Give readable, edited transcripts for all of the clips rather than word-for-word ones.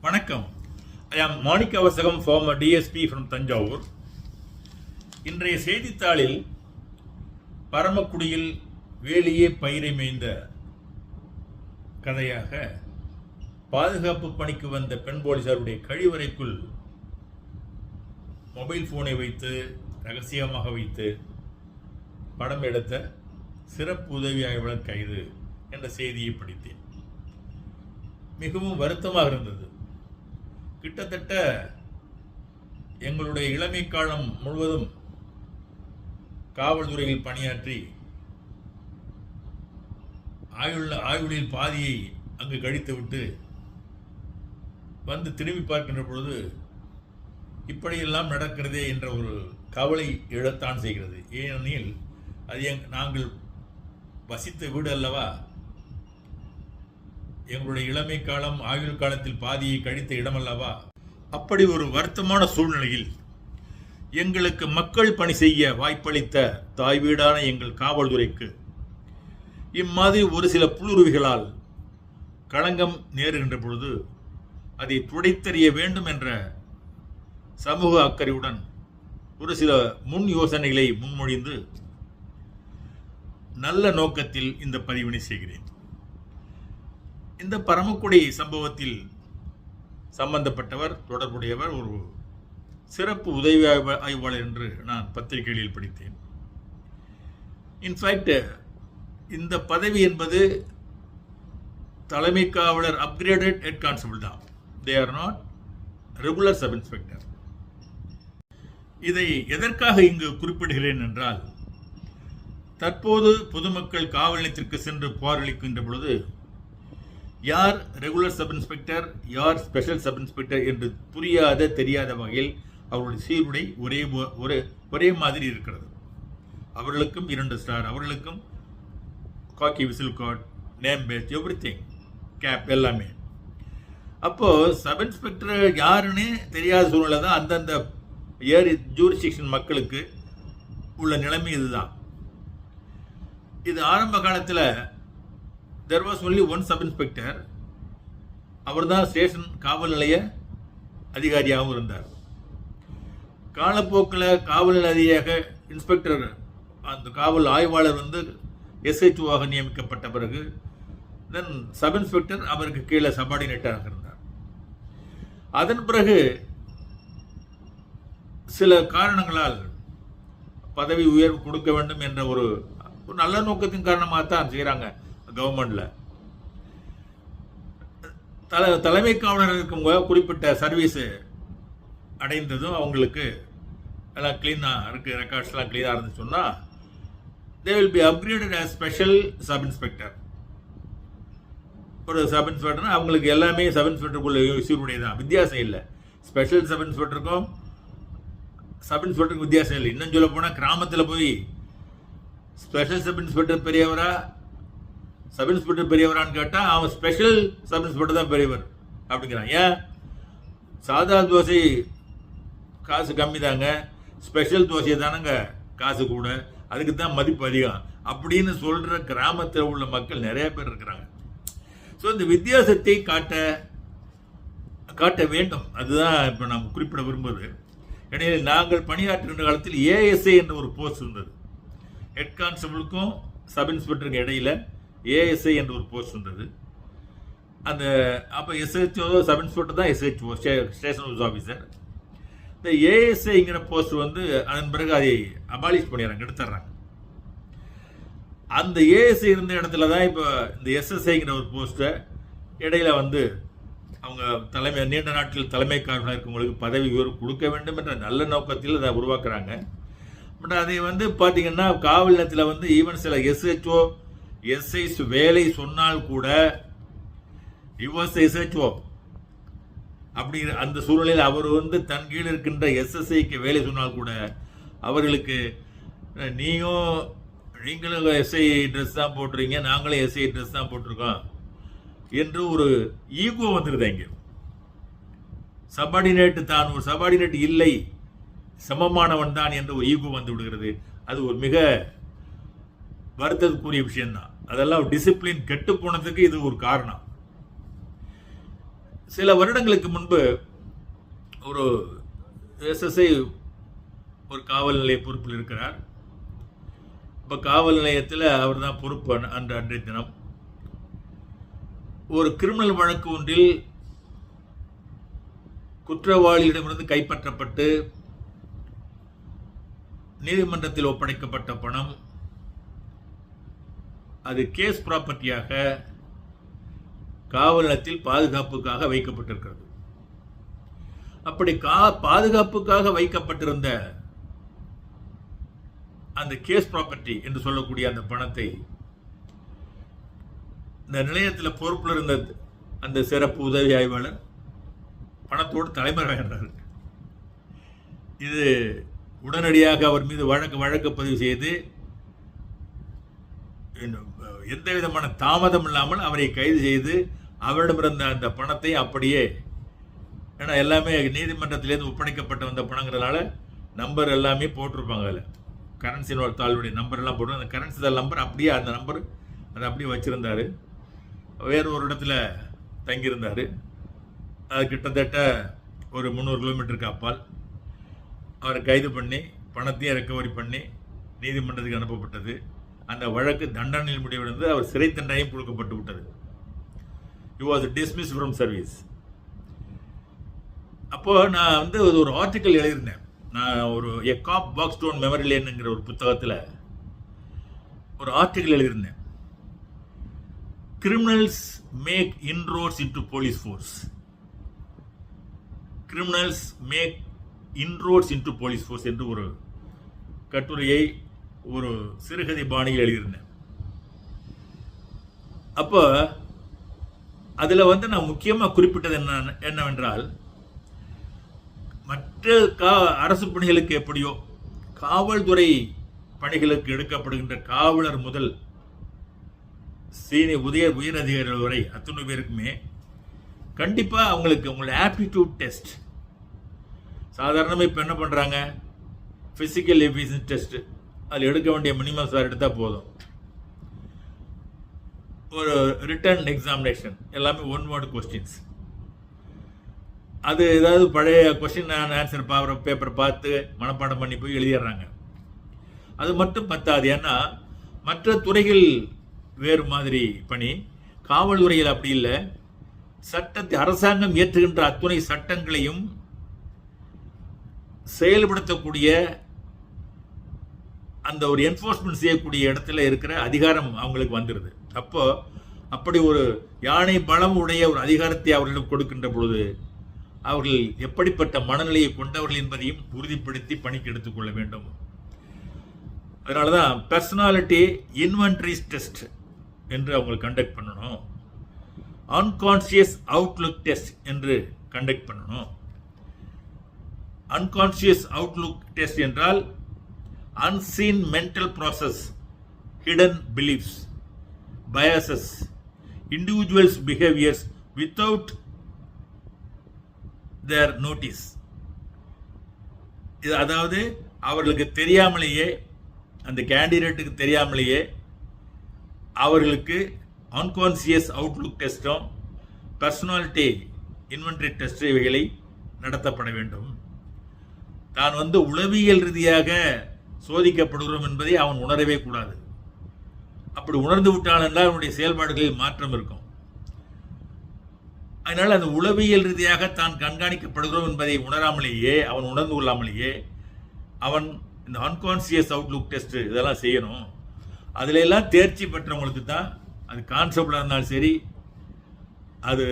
வணக்கம். I am Manika Vasagam, former DSP from Tanjavur. இன்றைய செய்தித்தாளில் பரமக்குடியில் வேலியே பயிரை மேய்ந்த கதையாக பாதுகாப்பு பணிக்கு வந்த பெண் போலீசாருடைய கழிவறைக்குள் மொபைல் போனை வைத்து ரகசியமாக வைத்து படம் எடுத்த சிறப்பு உதவி ஆய்வாளர் கைது என்ற செய்தியை படித்தேன். மிகவும் வருத்தமாக இருந்தது. கிட்டத்தட்ட எங்களுடைய இளமை காலம் முழுவதும் காவல்துறையில் பணியாற்றி ஆயுளில் பாதியை அங்கு கழித்துவிட்டு வந்து திரும்பி பார்க்கின்ற பொழுது இப்படியெல்லாம் நடக்கிறதே என்ற ஒரு கவலை எழத்தான் செய்கிறது. ஏனெனில் அது நாங்கள் வசித்த வீடு அல்லவா, எங்களுடைய இளமை காலம் ஆயுள் காலத்தில் பாதியை கழித்த இடம் அல்லவா. அப்படி ஒரு வருத்தமான சூழ்நிலையில் எங்களுக்கு மக்கள் பணி செய்ய வாய்ப்பளித்த தாய் வீடான எங்கள் காவல்துறைக்கு இம்மாதிரி ஒரு சில புல்லுருவிகளால் களங்கம் நேருகின்ற பொழுது அதை துடைத்தெறிய வேண்டும் என்ற சமூக அக்கறையுடன் ஒரு சில முன் யோசனைகளை முன்மொழிந்து நல்ல நோக்கத்தில் இந்த பதிவினை செய்கிறேன். இந்த பரமக்குடி சம்பவத்தில் சம்பந்தப்பட்டவர் தொடர்புடையவர் ஒரு சிறப்பு உதவி ஆய்வாளர் என்று நான் பத்திரிகைகளில் படித்தேன். இன்ஃபேக்ட் இந்த பதவி என்பது தலைமை காவலர் அப்கிரேடட் ஹெட் கான்ஸ்டபிள் தான். They are not regular sub inspector. இதை எதற்காக இங்கு குறிப்பிடுகிறேன் என்றால், தற்போது பொதுமக்கள் காவல் நிலையத்திற்கு சென்று புகாரளிக்கின்ற பொழுது யார் ரெகுலர் சப் இன்ஸ்பெக்டர், யார் ஸ்பெஷல் சப் இன்ஸ்பெக்டர் என்று தெரியாத வகையில் அவருடைய சீருடை ஒரே மாதிரி இருக்கிறது. அவர்களுக்கும் 2 ஸ்டார், அவர்களுக்கும் khaki whistle cord, name badge, everything, cap எல்லாமே. அப்போ சப் இன்ஸ்பெக்டர் யாருன்னு தெரியாத சூழ்நிலை தான் அந்தந்த ஜூரிஸ்டிக்ஷன் மக்களுக்கு உள்ள நிலைமை இதுதான். இது ஆரம்ப காலத்தில் there was only one sub inspector. அவர் தான் ஸ்டேஷன் காவல் நிலைய அதிகாரியாகவும் இருந்தார். காலப்போக்கில் காவல் நிலையாக இன்ஸ்பெக்டர், அந்த காவல் ஆய்வாளர் வந்து SHO நியமிக்கப்பட்ட பிறகு தென் சப் இன்ஸ்பெக்டர் அவருக்கு கீழே சபார்டினேட்டாக இருந்தார். அதன் பிறகு சில காரணங்களால் பதவி உயர்வு கொடுக்க வேண்டும் என்ற ஒரு நல்ல நோக்கத்தின் காரணமாகத்தான் செய்கிறாங்க கவர்மெண்ட்ல. தலைமை காவலர் இருக்கவங்க குறிப்பிட்ட சர்வீஸ் அடைந்ததும் அவங்களுக்கு எல்லாம் கிளீனாக இருக்கு, ரெக்கார்ட்ஸ்லாம் கிளீனாக இருந்துச்சு சொன்னால் they will be upgraded as special sub inspector. ஒரு சப் இன்ஸ்பெக்டர்னா அவங்களுக்கு எல்லாமே சப் இன்ஸ்பெக்டருக்குள்ள சீருடைய தான், வித்தியாசம் இல்லை. ஸ்பெஷல் சப் இன்ஸ்பெக்டருக்கும் சப் இன்ஸ்பெக்டருக்கும் வித்தியாசம் இல்லை. இன்னும் சொல்ல போனால் கிராமத்தில் போய் ஸ்பெஷல் சப் இன்ஸ்பெக்டர் பெரியவரா சப் இன்ஸ்பெக்டர் பெரியவரான்னு கேட்டால் அவன் ஸ்பெஷல் சப் இன்ஸ்பெக்டர் தான் பெரியவர் அப்படிங்கிறான். ஏன்? சாதா தோசை காசு கம்மி தாங்க, ஸ்பெஷல் தோசை தானங்க காசு கூட, அதுக்கு தான் மதிப்பு அதிகம் அப்படின்னு சொல்கிற கிராமத்தில் உள்ள மக்கள் நிறைய பேர் இருக்கிறாங்க. ஸோ இந்த வித்தியாசத்தை காட்ட வேண்டும். அதுதான் இப்போ நாம் குறிப்பிட விரும்புவது. எனவே நாங்கள் பணியாற்றுகின்ற காலத்தில் ASI என்ற ஒரு போஸ்ட் இருந்தது. ஹெட் கான்ஸ்டபிளுக்கும் சப் இன்ஸ்பெக்டருக்கு இடையில ASI என்ற ஒரு போஸ்ட் இருந்தது. அந்த அப்போ SHO சப் இன்ஸ்பெக்டர் தான் SHO, ஸ்டேஷன் ஹவுஸ் ஆஃபீஸர். இந்த ASIங்கிற போஸ்ட் வந்து அதன் பிறகு அதை அபாலிஷ் பண்ணிடுறாங்க, எடுத்துடுறாங்க. அந்த ASI இருந்த இடத்துல தான் இப்போ இந்த SSIங்கிற ஒரு போஸ்ட்டை இடையில வந்து அவங்க நீண்ட நாட்கள் தலைமை காவலராக இருக்கவங்களுக்கு பதவி உயர்வு கொடுக்க வேண்டும் என்ற நல்ல நோக்கத்தில் அதை உருவாக்குறாங்க. பட் அதை வந்து பார்த்தீங்கன்னா காவல் நிலையத்தில் வந்து ஈவன் சில SHO SIs வேலை சொன்னால் கூட SHO அப்படி அந்த சூழ்நிலையில் அவர் வந்து தன் கீழ் இருக்கின்ற SSIக்கு வேலை சொன்னால் கூட அவர்களுக்கு நீங்களும் SI ட்ரெஸ் தான் போட்டுறீங்க, நாங்களும் SI ட்ரெஸ் தான் போட்டிருக்கோம் என்று ஒரு ஈகோ வந்துருது. இங்கே சபார்டினேட் தான் ஒரு சபார்டினேட் இல்லை, சமமானவன் தான் என்ற ஒரு ஈகோ வந்து விடுகிறது. அது ஒரு மிக வருத்தத்துக்குரிய விஷயம்தான். அதெல்லாம் டிசிப்ளின் கெட்டு போனதுக்கு இது ஒரு காரணம். சில வருடங்களுக்கு முன்பு ஒரு எஸ்எஸ்ஐ ஒரு காவல் நிலைய பொறுப்பில் இருக்கிறார். இப்போ காவல் நிலையத்தில் அவர் தான் பொறுப்பு. அன்றைய தினம் ஒரு கிரிமினல் வழக்கு ஒன்றில் குற்றவாளியிடமிருந்து கைப்பற்றப்பட்டு நீதிமன்றத்தில் ஒப்படைக்கப்பட்ட பணம் அது கேஸ் ப்ராப்பர்ட்டியாக காவல் நிலையத்தில் பாதுகாப்புக்காக வைக்கப்பட்டிருக்கிறது. அப்படி பாதுகாப்புக்காக வைக்கப்பட்டிருந்த அந்த கேஸ் ப்ராப்பர்ட்டி என்று சொல்லக்கூடிய அந்த பணத்தை இந்த நிலையத்தில் பொறுப்பில் இருந்த அந்த சிறப்பு உதவி ஆய்வாளர் பணத்தோடு தலைமறைவாகிறார். இது உடனடியாக அவர் மீது வழக்கு பதிவு செய்து எந்த விதமான தாமதம் இல்லாமல் அவரை கைது செய்து அவரிடமிருந்த அந்த பணத்தை அப்படியே, ஏன்னா எல்லாமே நீதிமன்றத்திலேருந்து ஒப்படைக்கப்பட்ட வந்த பணங்கிறதுனால நம்பர் எல்லாமே போட்டிருப்பாங்க. அதில் கரன்சி தாளுடைய நம்பர் எல்லாம் போட்டு அந்த கரன்சி தாள் நம்பர் அப்படியே அந்த நம்பர் அதை அப்படியே வச்சுருந்தார். வேறு ஒரு இடத்துல தங்கியிருந்தார். அது கிட்டத்தட்ட ஒரு 300 கிலோமீட்டருக்கு அப்பால் அவரை கைது பண்ணி பணத்தையும் ரெக்கவரி பண்ணி நீதிமன்றத்துக்கு அனுப்பப்பட்டது. அந்த வழக்கு தண்டனையில் முடிவடைந்து அவர் சிறை தண்டனையும் கொடுக்கப்பட்டு விட்டது. He was dismissed from service. அப்போ நான் வந்து ஒரு ஆர்டிக்கல் எழுதியிருந்தேன். நான் ஒரு a cop walks down memory லேனுங்கிற ஒரு புத்தகத்தில் ஒரு ஆர்டிக்கல் எழுதியிருந்தேன். Criminals make inroads into police force. Criminals make inroads into police force என்று ஒரு கட்டுரையை ஒரு சிறுகதை பாணியில் எழுதியிருந்தேன். அப்போ அதில் வந்து நான் முக்கியமாக குறிப்பிட்டது என்னவென்றால், மற்ற அரசு பணிகளுக்கு எப்படியோ காவல்துறை பணிகளுக்கு எடுக்கப்படுகின்ற காவலர் முதல் உயர் அதிகாரிகள் வரை அத்தனை பேருக்குமே கண்டிப்பாக அவங்களோட ஆப்டிடியூட் டெஸ்ட் சாதாரணமாக இப்போ என்ன பண்ணுறாங்க, ஃபிசிக்கல் எஃபிஷியன்சி டெஸ்ட், அதில் எடுக்க வேண்டிய மினிமம் சார் எடுத்தால் போதும். ஒரு ரிட்டன் எக்ஸாமினேஷன் எல்லாமே ஒன் வேர்டு கொஸ்டின்ஸ். அது ஏதாவது பழைய கொஸ்டின் ஆன்சர் பேப்பர் பார்த்து மனப்பாடம் பண்ணி போய் எழுதிடுறாங்க. அது மட்டும் பத்தாது. ஏன்னா மற்ற துறைகள் வேறு மாதிரி பணி, காவல்துறையில் அப்படி இல்லை. சட்டத்தை அரசாங்கம் இயற்றுகின்ற அத்துணை சட்டங்களையும் செயல்படுத்தக்கூடிய அந்த ஒரு என்ஃபோர்ஸ்மெண்ட் செய்யக்கூடிய இடத்துல இருக்கிற அதிகாரம் அவங்களுக்கு வந்துடுது. அப்போ அப்படி ஒரு யானை பலம் உடைய ஒரு அதிகாரத்தை அவர்களிடம் கொடுக்கின்ற பொழுது அவர்கள் எப்படிப்பட்ட மனநிலையை கொண்டவர்கள் என்பதையும் உறுதிப்படுத்தி பணிக்கு எடுத்துக்கொள்ள வேண்டும். அதனால தான் பர்சனாலிட்டி இன்வென்ட்ரிஸ் டெஸ்ட் என்று அவங்க கண்டக்ட் பண்ணணும். அன்கான்சியஸ் அவுட்லுக் டெஸ்ட் என்று கண்டக்ட் பண்ணணும். அன்கான்சியஸ் அவுட்லுக் டெஸ்ட் என்றால் unseen mental process, hidden beliefs, biases, individuals' behaviors without their notice. இது அதாவது அவர்களுக்கு தெரியாமலேயே, அந்த கேண்டிடேட்டுக்கு தெரியாமலேயே அவர்களுக்கு அன்கான்சியஸ் அவுட்லுக் டெஸ்டும் பர்சனாலிட்டி இன்வென்ட்ரி டெஸ்ட் இவைகளை நடத்தப்பட வேண்டும். தான் வந்து உளவியல் ரீதியாக சோதிக்கப்படுகிறோம் என்பதை அவன் உணரவே கூடாது. அப்படி உணர்ந்து விட்டான் என்றால் அவனுடைய செயல்பாடுகளில் மாற்றம் இருக்கும். அதனால் அந்த உளவியல் ரீதியாக தான் கண்காணிக்கப்படுகிறோம் என்பதை உணராமலேயே, அவன் உணர்ந்து கொள்ளாமலேயே அவன் இந்த அன்கான்சியஸ் அவுட்லுக் டெஸ்ட் இதெல்லாம் செய்யணும். அதில் எல்லாம் தேர்ச்சி பெற்றவங்களுக்கு தான், அது கான்ஸ்டபிளாக இருந்தாலும் சரி, அது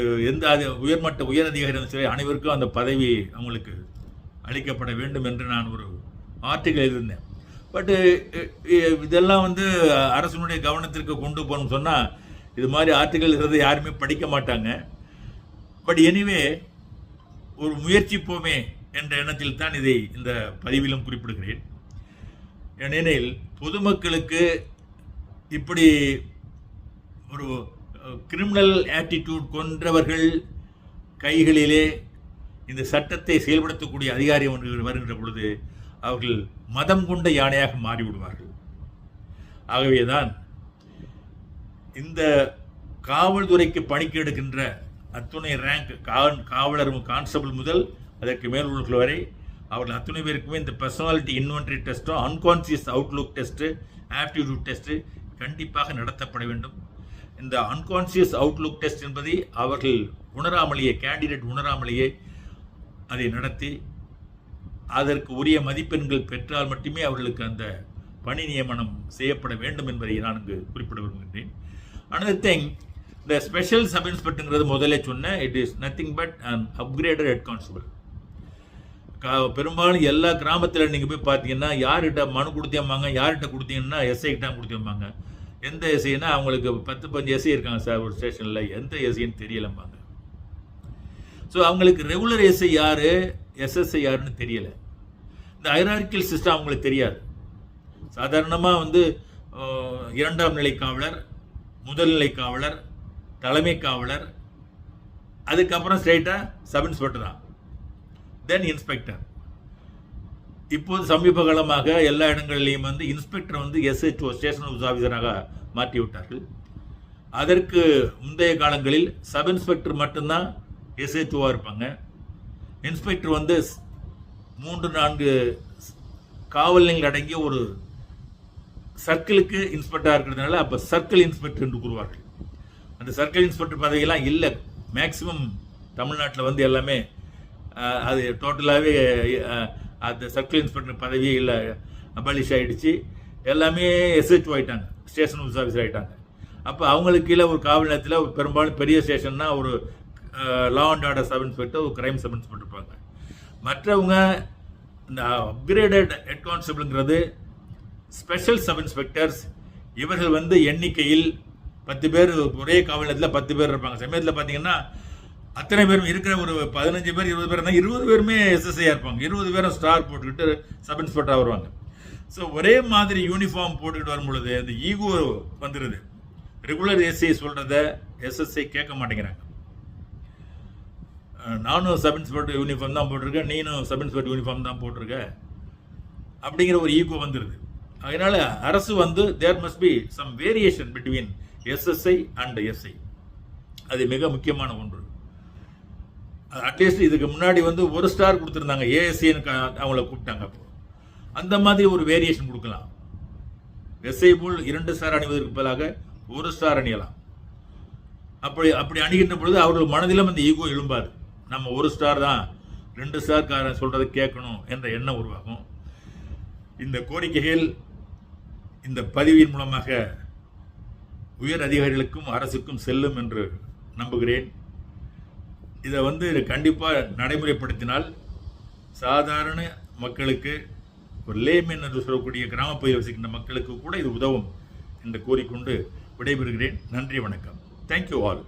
உயர் அதிகாரி இருந்தாலும் சரி, அனைவருக்கும் அந்த பதவி அவங்களுக்கு அளிக்கப்பட வேண்டும் என்று நான் ஒரு ஆர்டிக்கல் எழுதியிருந்தேன். பட்டு இதெல்லாம் வந்து அரசனுடைய கவனத்திற்கு கொண்டு போகணும்னு சொன்னால் இது மாதிரி ஆர்டிக்கல் இருக்கிறது யாருமே படிக்க மாட்டாங்க. பட் எனிவே ஒரு முயற்சிப்போமே என்ற எண்ணத்தில் தான் இதை இந்த பதிவிலும் குறிப்பிடுகிறேன். ஏனெனில் பொதுமக்களுக்கு இப்படி ஒரு கிரிமினல் ஆட்டிடியூட் கொண்டவர்கள் கைகளிலே இந்த சட்டத்தை செயல்படுத்தக்கூடிய அதிகாரி வருகின்ற பொழுது அவர்கள் மதம் கொண்ட யானையாக மாறிவிடுவார்கள். ஆகவேதான் இந்த காவல்துறைக்கு பணிக்கு எடுக்கின்ற அத்துணை ரேங்க் காவலர் கான்ஸ்டபிள் முதல் அதற்கு மேல் உள்ளவர்கள் வரை அவர்கள் அத்துணை பேருக்குமே இந்த பர்சனாலிட்டி இன்வென்டரி டெஸ்ட்டும் unconscious outlook test aptitude test கண்டிப்பாக நடத்தப்பட வேண்டும். இந்த அன்கான்சியஸ் அவுட்லுக் டெஸ்ட் என்பதை அவர்கள் உணராமலேயே கேண்டிடேட் உணராமலேயே அதை நடத்தி அதற்கு உரிய மதிப்பெண்கள் பெற்றால் மட்டுமே அவர்களுக்கு அந்த பணி நியமனம் செய்யப்பட வேண்டும் என்பதை நான் இங்கு குறிப்பிட விரும்புகின்றேன். Another thing, the special sub inspectorங்கிறது முதல்ல சொன்னேன், it is nothing but an upgraded head constable. பெரும்பாலும் எல்லா கிராமத்தில் நீங்கள் போய் பார்த்தீங்கன்னா யார்கிட்ட மனு கொடுத்தேம்பாங்க, யார்கிட்ட கொடுத்தீங்கன்னா எஸ்ஐ கிட்ட கொடுத்தேம்பாங்க. எந்த எஸ்ஐன்னா அவங்களுக்கு 10-15 எஸ்ஐ இருக்காங்க சார் ஒரு ஸ்டேஷனில், எந்த எஸ்ஐன்னு தெரியலம்பாங்க. ஸோ அவங்களுக்கு ரெகுலர் எஸ்ஐ யார், எஸ்எஸ்ஐ யாருன்னு தெரியலை. இந்த ஹைரார்கிக்கல் சிஸ்டம் அவங்களுக்கு தெரியாது. சாதாரணமாக வந்து 2ஆம் நிலை காவலர், முதல்நிலை காவலர், தலைமை காவலர், அதுக்கப்புறம் ஸ்ட்ரெயிட்டாக சப் இன்ஸ்பெக்டர் தான், தென் இன்ஸ்பெக்டர். இப்போது சமீப காலமாக எல்லா இடங்களிலையும் வந்து இன்ஸ்பெக்டர் வந்து எஸ்ஹெச்ஓ ஸ்டேஷன் ஹவுஸ் ஆஃபீஸராக மாற்றி விட்டார்கள். அதற்கு முந்தைய காலங்களில் சப் இன்ஸ்பெக்டர் மட்டும்தான் எஸ்ஹெச்ஓவாக இருப்பாங்க. இன்ஸ்பெக்டர் வந்து 3-4 காவல் நிலையங்கள் அடங்கிய ஒரு சர்க்கிளுக்கு இன்ஸ்பெக்டராக இருக்கிறதுனால அப்போ சர்க்கிள் இன்ஸ்பெக்டர் என்று கூறுவார்கள். அந்த சர்க்கிள் இன்ஸ்பெக்டர் பதவியெல்லாம் இல்லை. மேக்சிமம் தமிழ்நாட்டில் வந்து எல்லாமே அது டோட்டலாகவே அந்த சர்க்கிள் இன்ஸ்பெக்டர் பதவியே இல்லை, அபாலிஷ் ஆகிடுச்சு. எல்லாமே எஸ்ஹெச்ஓ ஆகிட்டாங்க, ஸ்டேஷன் ஹவுஸ் ஆஃபீஸர் ஆகிட்டாங்க. அப்போ அவங்களுக்கு கீழே ஒரு காவல் நிலையத்தில் பெரும்பாலும் பெரிய ஸ்டேஷன்னா ஒரு law and order sub inspector, ஒரு கிரைம் சப் இன்ஸ்பெக்டர் இருப்பாங்க. மற்றவங்க இந்த அப்கிரேடட் ஹெட் கான்ஸ்டபிள்ங்கிறது ஸ்பெஷல் சப் இன்ஸ்பெக்டர்ஸ். இவர்கள் வந்து எண்ணிக்கையில் 10 பேர் ஒரே காவல் நிலையத்தில் 10 பேர் இருப்பாங்க. சமயத்தில் பார்த்தீங்கன்னா அத்தனை பேரும் இருக்கிற ஒரு 15 பேர் 20 பேர் இருந்தால் 20 பேருமே எஸ்எஸ்ஐயாக இருப்பாங்க. 20 பேரும் ஸ்டார் போட்டுக்கிட்டு சப் இன்ஸ்பெக்டராக வருவாங்க. ஸோ ஒரே மாதிரி யூனிஃபார்ம் போட்டுக்கிட்டு வரும் பொழுது அந்த ஈகோ வந்துடுது. ரெகுலர் எஸ்ஐ சொல்கிறத எஸ்எஸ்ஐ கேட்க மாட்டேங்கிறாங்க. நானும் சப் இன்ஸ்பெக்டர் யூனிஃபார்ம் தான் போட்டிருக்கேன், நீனும் சப் இன்ஸ்பெக்டர் யூனிஃபார்ம் தான் போட்டிருக்க அப்படிங்கிற ஒரு ஈகோ வந்துடுது. அதனால் அரசு வந்து there must be some variation between SSI and SI. அது மிக முக்கியமான ஒன்று. அட்லீஸ்ட் இதுக்கு முன்னாடி வந்து 1 ஸ்டார் கொடுத்துருந்தாங்க, ஏஎஸ்ஐன்னு அவங்கள கூப்பிட்டாங்க. அப்போ அந்த மாதிரி ஒரு வேரியேஷன் கொடுக்கலாம். எஸ்ஐ போல் 2 ஸ்டார் அணிவதற்கு பதிலாக 1 ஸ்டார் அணியலாம். அப்படி அணிகின்ற பொழுது அவர்கள் மனதிலும் அந்த ஈகோ எழும்பாது. நம்ம 1 ஸ்டார் தான், 2 ஸ்டார்காரன் சொல்றதை கேட்கணும் என்ற எண்ணம் உருவாகும். இந்த கோரிக்கைகள் இந்த பதிவின் மூலமாக உயர் அதிகாரிகளுக்கும் அரசுக்கும் செல்லும் என்று நம்புகிறேன். இதை வந்து கண்டிப்பாக நடைமுறைப்படுத்தினால் சாதாரண மக்களுக்கு, ஒரு லேமேன் என்று சொல்லக்கூடிய கிராமப்பகுதியில் வசிக்கின்ற மக்களுக்கு கூட இது உதவும் என்று கூறிக்கொண்டு விடைபெறுகிறேன். நன்றி, வணக்கம். Thank you all.